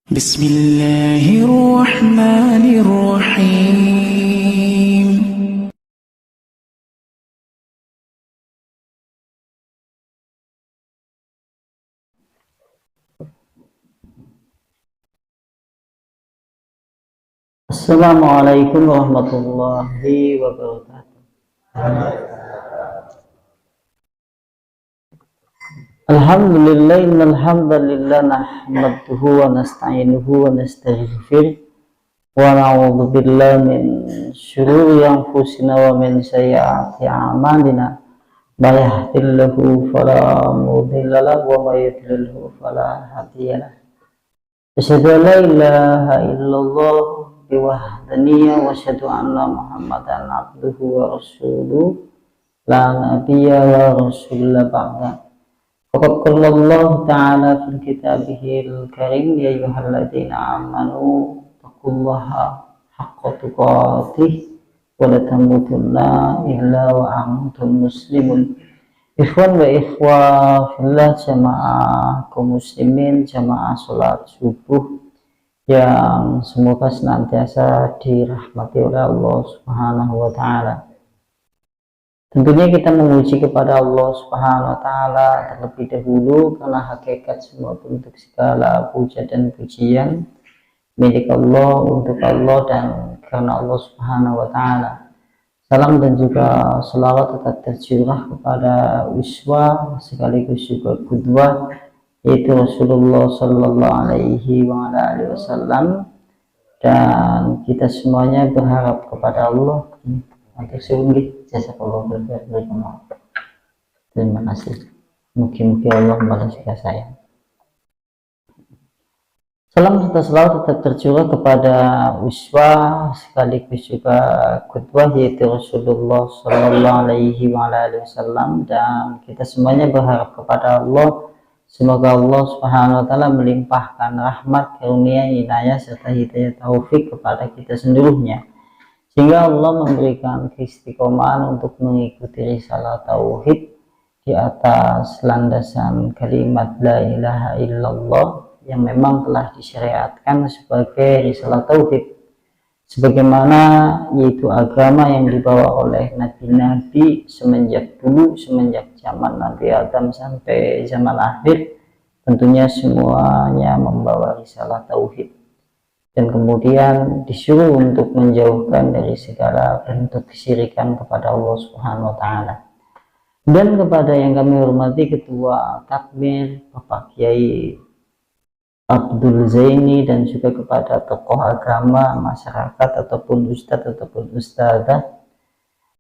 Bismillahirrahmanirrahim. Assalamualaikum warahmatullahi wabarakatuh. Alhamdulillah, innal hamdalillah nahmaduhu wa nasta'inuhu wa nastaghfiruh wa na'udzu billahi min syururi anfusina wa min sayyiati a'malina. May yahdihillahu fala mudilla lahu wa may yudlilhu fala hadiya lahu. Asyhadu an la ilaha illallah biwahdaniyya wa asyhadu anna Muhammadan abduhu wa rasuluh la nabiyya wa rasulullah ba'da. Faqad qala Allah ta'ala fil kitabihil karim ya ayyuhalladzina amanu taqullaha haqqa tuqatih wa la tamutunna illa wa antum muslimun. Ikhwan wa ikhwah fillah, jamaah kaum muslimin, jamaah sholat subuh yang semoga senantiasa dirahmati oleh Allah Subhanahu wa ta'ala. Tentunya kita memuji kepada Allah Subhanahu wa ta'ala terlebih dahulu, karena hakikat semua bentuk segala puja dan pujian milik Allah, untuk Allah, dan karena Allah Subhanahu wa ta'ala. Salam dan juga selawat tetap tercurah kepada uswah sekaligus juga qudwah, yaitu Rasulullah Sallallahu Alaihi Wasallam. Dan kita semuanya berharap kepada Allah untuk sungguh jazakallahu khairan. Terima kasih. Mungkin Allah membalas jasa saya. Salam serta selawat tetap tercurah kepada uswah sekaligus juga qudwah, yaitu Rasulullah Sallallahu Alaihi Wasallam. Dan kita semuanya berharap kepada Allah, semoga Allah Subhanahu wa ta'ala melimpahkan rahmat, karunia, inayah serta hidayah taufik kepada kita seluruhnya, sehingga Allah memberikan keistiqomahan untuk mengikuti risalah tauhid di atas landasan kalimat la ilaha illallah yang memang telah disyariatkan sebagai risalah tauhid, sebagaimana yaitu agama yang dibawa oleh nabi-nabi semenjak dulu, semenjak zaman Nabi Adam sampai zaman akhir. Tentunya semuanya membawa risalah tauhid, dan kemudian disuruh untuk menjauhkan dari segala bentuk kesyirikan kepada Allah Subhanahu wa ta'ala. Dan kepada yang kami hormati Ketua Takmir Bapak Kiai Abdul Zaini, dan juga kepada tokoh agama, masyarakat, ataupun ustadz ataupun ustadzah,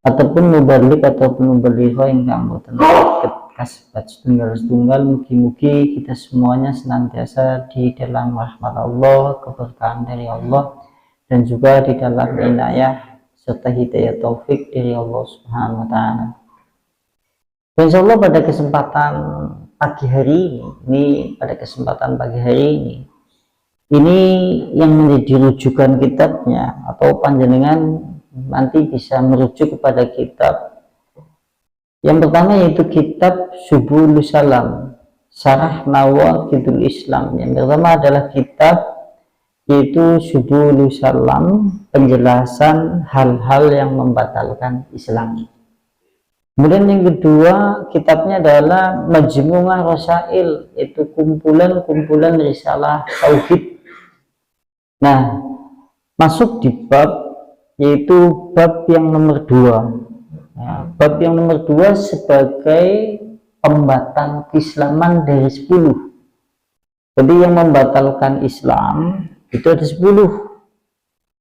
ataupun mubalik ataupun mubalighah yang kamu tentukan kasbat setunggal-setunggal, mugi-mugi kita semuanya senantiasa di dalam rahmat Allah, keberkahan dari Allah, dan juga di dalam inayah serta hidayah taufik dari Allah Subhanahu wa ta'ala. Insyaallah pada kesempatan pagi hari ini, ini yang menjadi rujukan kitabnya, atau panjenengan nanti bisa merujuk kepada kitab yang pertama, yaitu kitab Subulus Salam Syarah Nawaqidul Islam. Yang pertama adalah kitab yaitu Subulus Salam, penjelasan hal-hal yang membatalkan Islam. Kemudian yang kedua, kitabnya adalah Majmu'ah Rasail, itu kumpulan-kumpulan risalah tauhid. Nah, masuk di bab, yaitu bab yang nomor 2. Nah, bab yang nomor 2 sebagai pembatal keislaman dari 10. Jadi yang membatalkan Islam itu ada 10.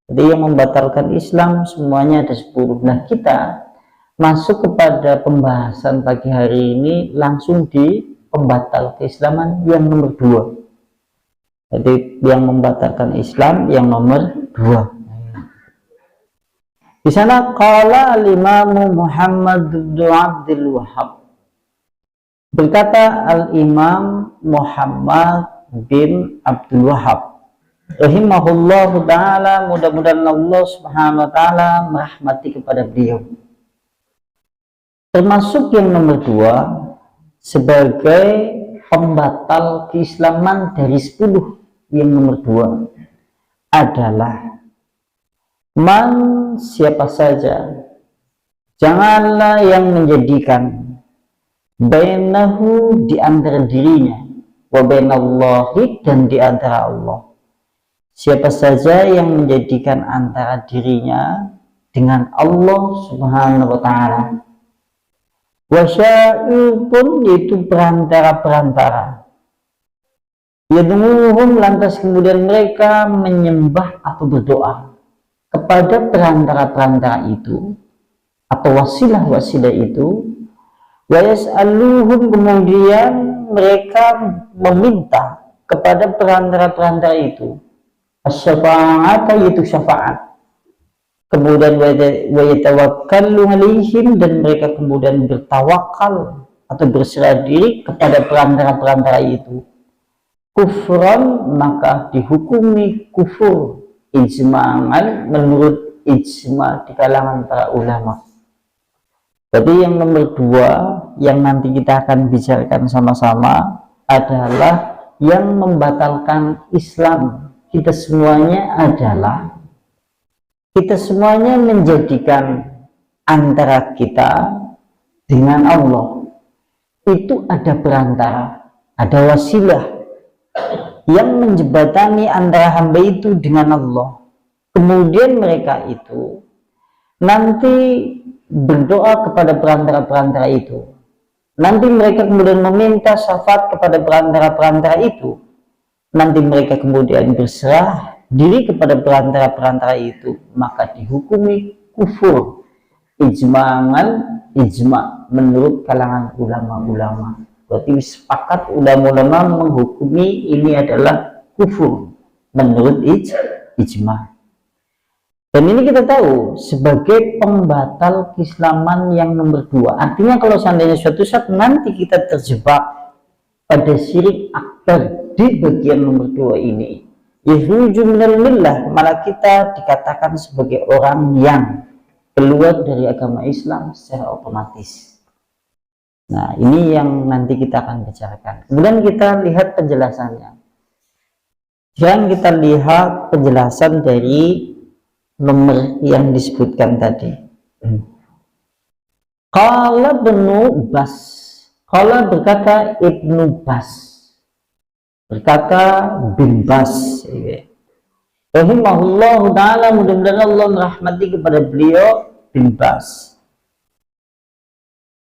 Jadi yang membatalkan Islam semuanya ada 10. Nah, kita masuk kepada pembahasan pagi hari ini langsung di pembatal keislaman yang nomor 2. Jadi yang membatalkan Islam yang nomor 2. Di sana qala al-Imam Muhammad bin Abdul Wahhab, berkata al-Imam Muhammad bin Abdul Wahhab rahimahullahu ta'ala, mudah-mudahan Allah Subhanahu wa ta'ala merahmati kepada beliau. Termasuk yang nomor 2 sebagai pembatal keislaman dari 10. yang nomor 2 adalah siapa saja, janganlah yang menjadikan bainahu di antara dirinya wa bainallahi dan di antara Allah. Siapa saja yang menjadikan antara dirinya dengan Allah Subhanahu wa ta'ala, wasya'ir pun yaitu perantara-perantara, yad'uhum lantas kemudian mereka menyembah atau berdoa kepada perantara-perantara itu atau wasilah-wasilah itu, wa yas'aluhum kemudian mereka meminta kepada perantara-perantara itu asy-syafa'at yaitu syafaat, kemudian wa yatawakkalu alaihim dan mereka kemudian bertawakal atau berserah diri kepada perantara-perantara itu, kufran maka dihukumi kufur ijma'an menurut ijma' di kalangan para ulama. Jadi yang nomor 2 yang nanti kita akan bicarakan sama-sama adalah yang membatalkan Islam kita semuanya adalah kita semuanya menjadikan antara kita dengan Allah itu ada perantara, ada wasilah yang menjembatani antara hamba itu dengan Allah. Kemudian mereka itu nanti berdoa kepada perantara-perantara itu. Nanti mereka kemudian meminta syafaat kepada perantara-perantara itu. Nanti mereka kemudian berserah diri kepada perantara-perantara itu, maka dihukumi kufur ijma' menurut kalangan ulama-ulama. Berarti sepakat ulama-ulama menghukumi ini adalah kufur menurut ijma'. Dan ini kita tahu sebagai pembatal keislaman yang nomor 2. Artinya kalau seandainya suatu saat nanti kita terjebak pada syirik akbar di bagian nomor 2 ini, yakhruju minal millah, malah kita dikatakan sebagai orang yang keluar dari agama Islam secara otomatis. Nah, ini yang nanti kita akan bicarakan. Kemudian kita lihat penjelasannya. Sekarang kita lihat penjelasan dari nomor yang disebutkan tadi. Qala Ibnu Bas, qala berkata Ibnu Bas, berkata bin Bas, rahimahullahu ta'ala, mudah-mudahan Allah merahmati kepada beliau bin Bas,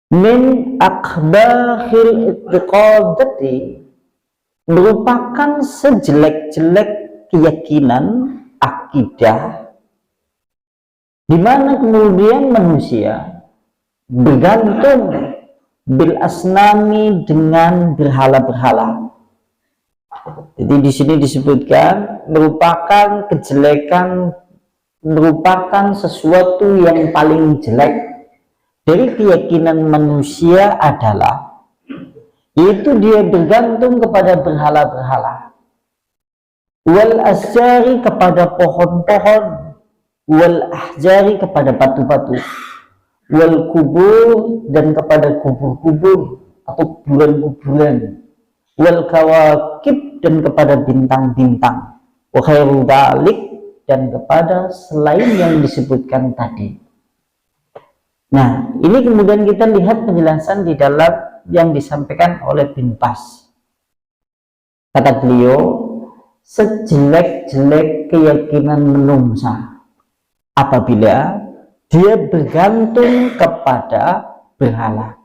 min akhbakhil i'tiqadati, merupakan sejelek-jelek keyakinan akidah di mana kemudian manusia bergantung bil asnami dengan berhala-berhala. Jadi di sini disebutkan merupakan kejelekan, merupakan sesuatu yang paling jelek dari keyakinan manusia adalah yaitu dia bergantung kepada berhala-berhala, wal asjari kepada pohon-pohon, wal ahjari kepada batu-batu, wal kubur dan kepada kubur-kubur atau kuburan-kuburan, wal kawakib dan kepada bintang-bintang, wa khairu dzalik dan kepada selain yang disebutkan tadi. Nah, ini kemudian kita lihat penjelasan di dalam yang disampaikan oleh bin Bas. Kata beliau, sejelek-jelek keyakinan menungsa apabila dia bergantung kepada berhala.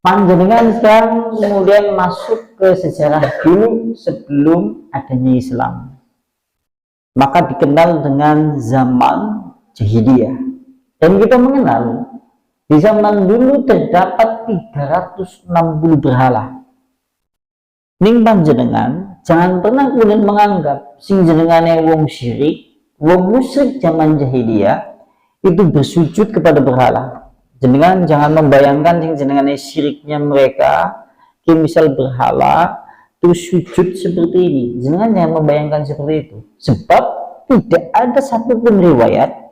Panjenengan sekarang kemudian masuk ke sejarah dulu sebelum adanya Islam, maka dikenal dengan zaman jahiliyah. Dan kita mengenal di zaman dulu terdapat 360 berhala. Ning panjenengan jangan pernah kemudian menganggap sing jenengane wong syirik, wong musyrik zaman jahiliyah itu bersujud kepada berhala. Jenengan jangan membayangkan sing jenengane syiriknya mereka, misal berhala terus sujud seperti ini. Jenengan jangan membayangkan seperti itu. Sebab tidak ada satupun riwayat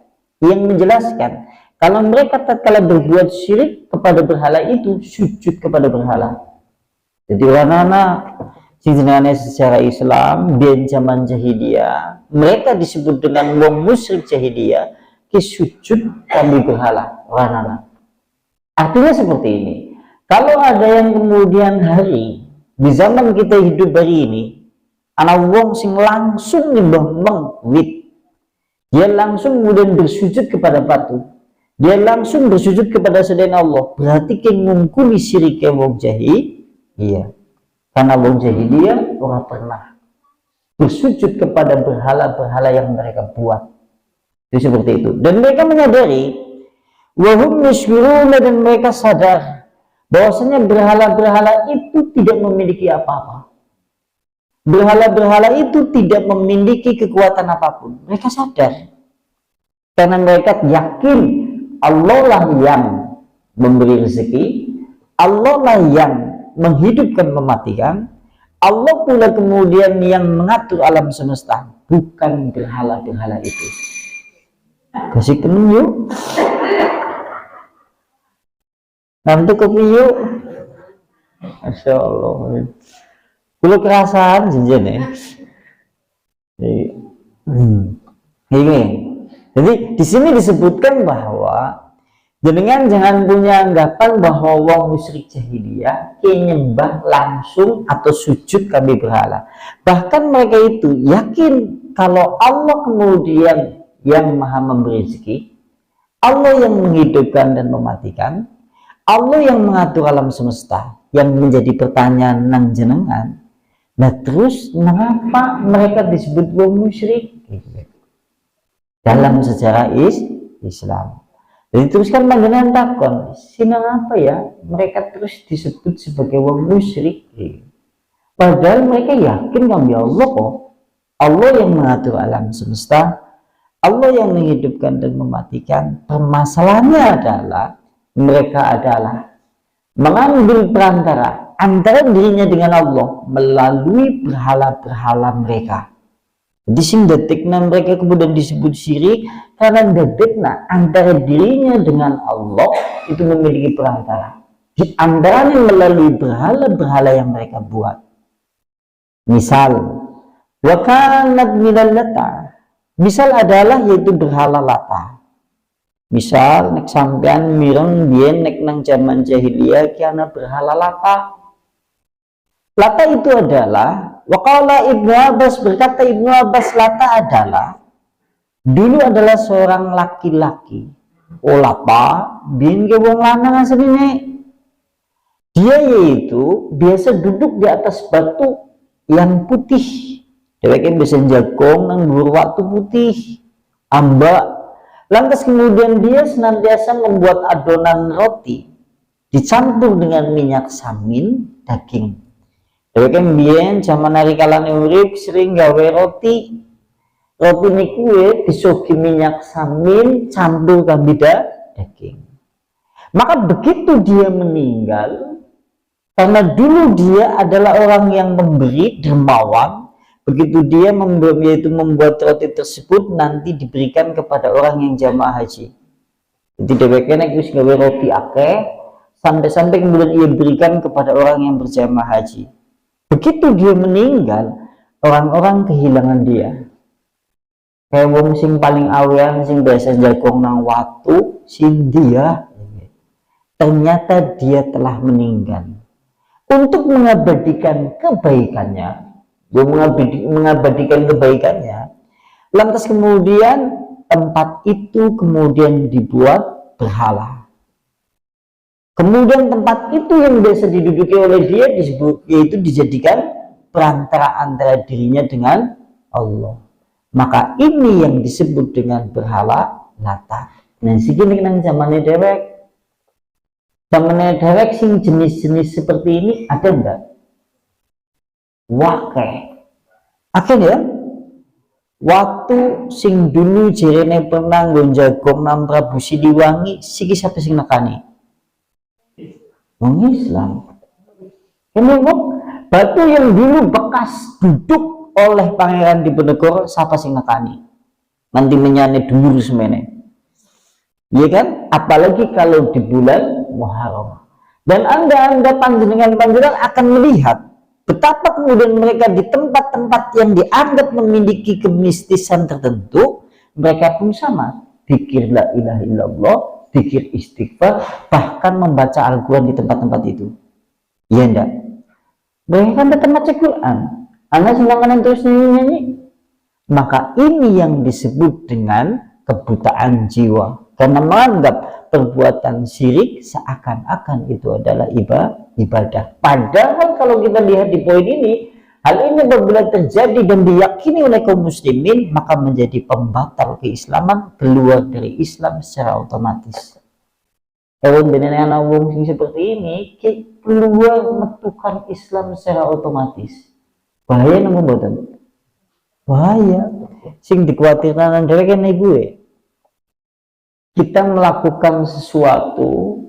yang menjelaskan kalau mereka tatkala berbuat syirik kepada berhala itu sujud kepada berhala. Jadi anak-anak sing jenengane sejarah Islam biyen zaman jahiliyah mereka disebut dengan wong musyrik jahiliyah ki sujud kami berhala ranana. Artinya seperti ini, kalau ada yang kemudian hari di zaman kita hidup hari ini ana wong sing langsung nyembah wit, dia langsung kemudian bersujud kepada batu, dia langsung bersujud kepada selain Allah, berarti ke ngungkuli syirik wong jahiliyah. Karena wong jahiliyah orang pernah bersujud kepada berhala-berhala yang mereka buat. Itu seperti itu. Dan mereka menyadari wahum yashuruna, dan mereka sadar bahwasanya berhala-berhala itu tidak memiliki apa-apa. Berhala-berhala itu tidak memiliki kekuatan apapun. Mereka sadar. Karena mereka yakin Allah lah yang memberi rezeki, Allah lah yang menghidupkan, mematikan, Allah pula kemudian yang mengatur alam semesta, bukan berhala-berhala itu. Kasih kenung yuk. Nanti kopi yuk. Masya Allah. Kulo kerasaan jenjen ya. Ini. Jadi di sini disebutkan bahwa jenengan jangan punya anggapan bahwa wong musyrik jahiliyah nyembah langsung atau sujud kami berhala. Bahkan mereka itu yakin kalau Allah kemudian yang maha memberi rezeki, Allah yang menghidupkan dan mematikan, Allah yang mengatur alam semesta. Yang menjadi pertanyaan nang jenengan, nah terus mengapa mereka disebut wong musyrik dalam sejarah Islam? Jadi teruskan panjenengan takon, sinang apa ya mereka terus disebut sebagai wong musyrik? Padahal mereka yakin kami Allah kok. Allah yang mengatur alam semesta, Allah yang menghidupkan dan mematikan. Permasalahannya adalah mereka adalah mengambil perantara antara dirinya dengan Allah melalui berhala-berhala mereka. Di sini detikna mereka kemudian disebut syirik karena detikna antara dirinya dengan Allah itu memiliki perantara. Di antaranya melalui berhala-berhala yang mereka buat. Misal, wakanat minal lata. Misal adalah yaitu berhala lata. Misal nek sampean mireng biyen nek nang zaman jahiliyah kiana berhala lata. Lata itu adalah waqala Ibnu Abbas, berkata Ibnu Abbas, lata adalah dulu adalah seorang laki-laki. Oh lata biyen ke wong lanang asline. Dia yaitu biasa duduk di atas batu yang putih. Dheweke bisa jagong nang dhuwur waktu putih. Ambak. Lantas kemudian dia senantiasa membuat adonan roti dicampur dengan minyak samin daging. Dheweke mbiyen zaman ari kalane urip sering gawe roti. Roti niku disugi minyak samin campur kambi daging. Maka begitu dia meninggal, karena dulu dia adalah orang yang memberi, dermawan, begitu dia membuat roti tersebut nanti diberikan kepada orang yang jamaah haji. Jadi dheweke nek wis gawe roti akeh, sampai-sampai kemudian ia berikan kepada orang yang berjamaah haji. Begitu dia meninggal, orang-orang kehilangan dia. Kayak wong sing paling awean sing biasa jagong nang watu, sing dia ternyata dia telah meninggal. Untuk mengabadikan kebaikannya, lantas kemudian tempat itu kemudian dibuat berhala. Kemudian tempat itu yang biasa diduduki oleh dia disebut, yaitu dijadikan perantara antara dirinya dengan Allah. Maka ini yang disebut dengan berhala lata. Nah, segini nang zamane dewek. Zamane dewek sing jenis-jenis seperti ini ada enggak? Wakeh. Akhir ya? Waktu sing dulu jerene pernah ngonjagong nang Prabu Siliwangi, siki sapa sing nekani? Wong Islam. Kemudian batu yang dulu bekas duduk oleh Pangeran Diponegoro, siapa sing nekani? Nanti menyane dhuwur semene. Iya kan? Apalagi kalau di bulan Muharram. Dan anda panjenengan akan melihat Betapa kemudian mereka di tempat-tempat yang dianggap memiliki kemistisan tertentu, mereka pun sama, zikir la ilaha illallah, zikir istighfar, bahkan membaca Al-Quran di tempat-tempat itu. Iya enggak? Mereka kan tetap baca Quran. Anda sedangkan terus nyanyi. Maka ini yang disebut dengan kebutaan jiwa, karena menganggap perbuatan syirik seakan-akan itu adalah ibadah. Padahal kalau kita lihat di poin ini, hal ini apabila terjadi dan diyakini oleh kaum muslimin, maka menjadi pembatal keislaman, keluar dari Islam secara otomatis. Kalau benar wong seperti ini, keluar metukan Islam secara otomatis. Bahaya namun boten. Bahaya. Sing dikhawatirkan dari kan gue. Kita melakukan sesuatu,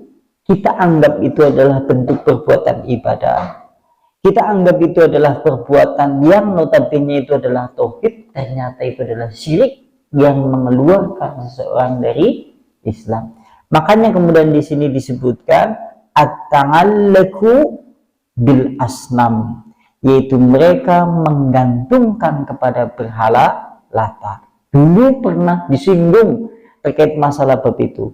kita anggap itu adalah bentuk perbuatan ibadah. Kita anggap itu adalah perbuatan yang notabene itu adalah tauhid, ternyata itu adalah syirik yang mengeluarkan seseorang dari Islam. Makanya kemudian di sini disebutkan at-ta'allaku bil asnam, yaitu mereka menggantungkan kepada berhala Lata. Dulu pernah disinggung terkait masalah bab itu.